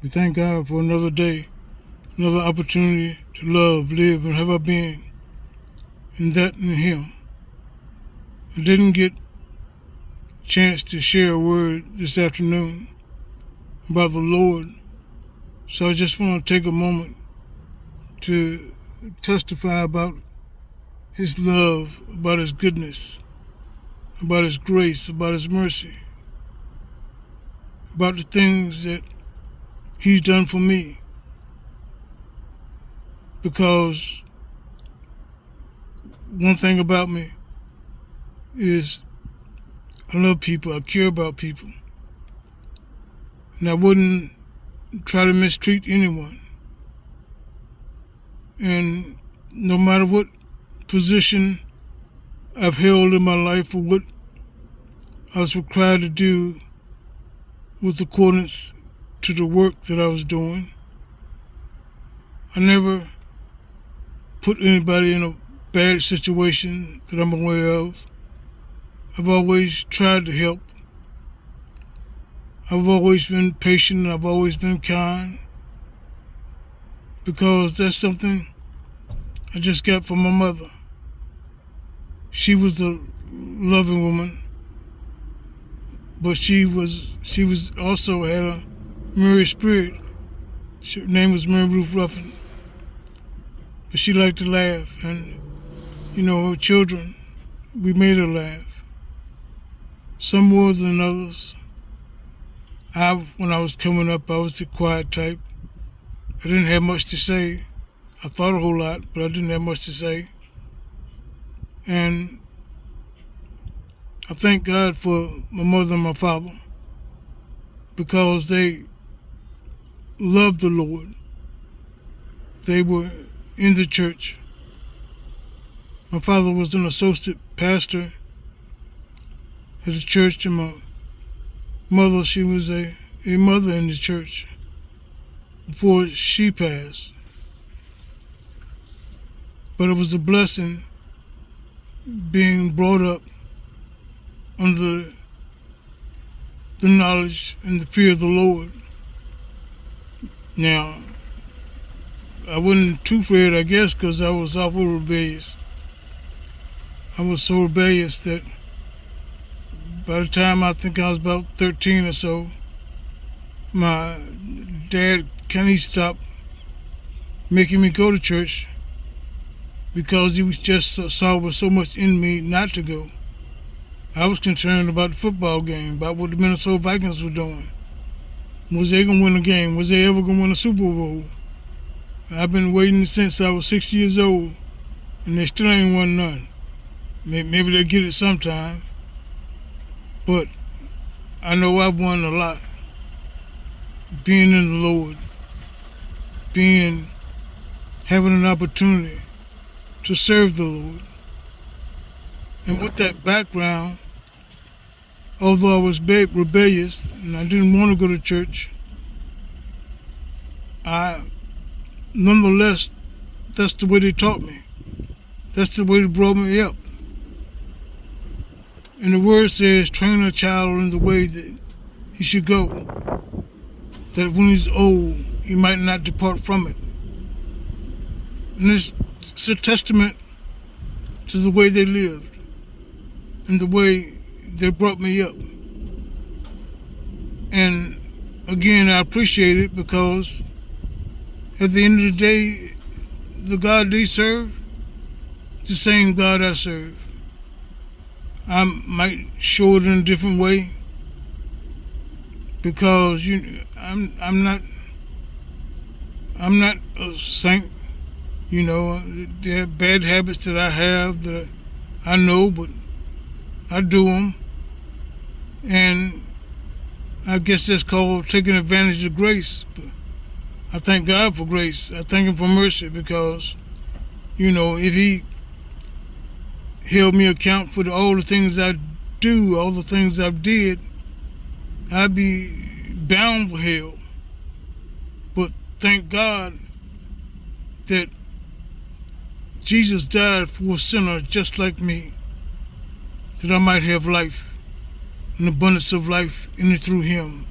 We thank God for another day, another opportunity to love, live, and have our being in that in Him. I didn't get a chance to share a word this afternoon about the Lord, so I just want to take a moment to testify about His love, about His goodness, about His grace, about His mercy, about the things that He's done for me. Because one thing about me is I love people, I care about people, and I wouldn't try to mistreat anyone. And no matter what position I've held in my life or what I was required to do with accordance to the work that I was doing, I never put anybody in a bad situation that I'm aware of. I've always tried to help. I've always been patient. I've always been kind, because that's something I just got from my mother. She was a loving woman, but she was also had a merry spirit. Her name was Mary Ruth Ruffin. But she liked to laugh, and her children, we made her laugh. Some more than others. When I was coming up, I was the quiet type. I didn't have much to say. I thought a whole lot, but I didn't have much to say. And I thank God for my mother and my father, because they loved the Lord. They were in the church. My father was an associate pastor at the church, and my mother, she was a mother in the church before she passed. But it was a blessing being brought up under the knowledge and the fear of the Lord. Now, I wasn't too afraid, I guess, because I was awful rebellious. I was so rebellious that by the time I think I was about 13 or so, my dad stopped making me go to church, because he was just saw so much in me not to go. I was concerned about the football game, about what the Minnesota Vikings were doing. Was they going to win a game? Was they ever going to win a Super Bowl? I've been waiting since I was 6 years old, and they still ain't won none. Maybe they'll get it sometime, but I know I've won a lot. Being in the Lord, having an opportunity to serve the Lord. And with that background, although I was rebellious and I didn't want to go to church, nonetheless, that's the way they taught me. That's the way they brought me up. And the word says, train a child in the way that he should go, that when he's old, he might not depart from it. And it's a testament to the way they lived and the way they brought me up. And again, I appreciate it, because at the end of the day, the God they serve, the same God I serve. I might show it in a different way, because I'm not a saint. There are bad habits that I have that I know, but I do them. And I guess that's called taking advantage of grace. But I thank God for grace. I thank Him for mercy, because, if He held me account for all the things I do, all the things I've did, I'd be bound for hell. But thank God that Jesus died for a sinner just like me, that I might have life, an abundance of life in and through Him.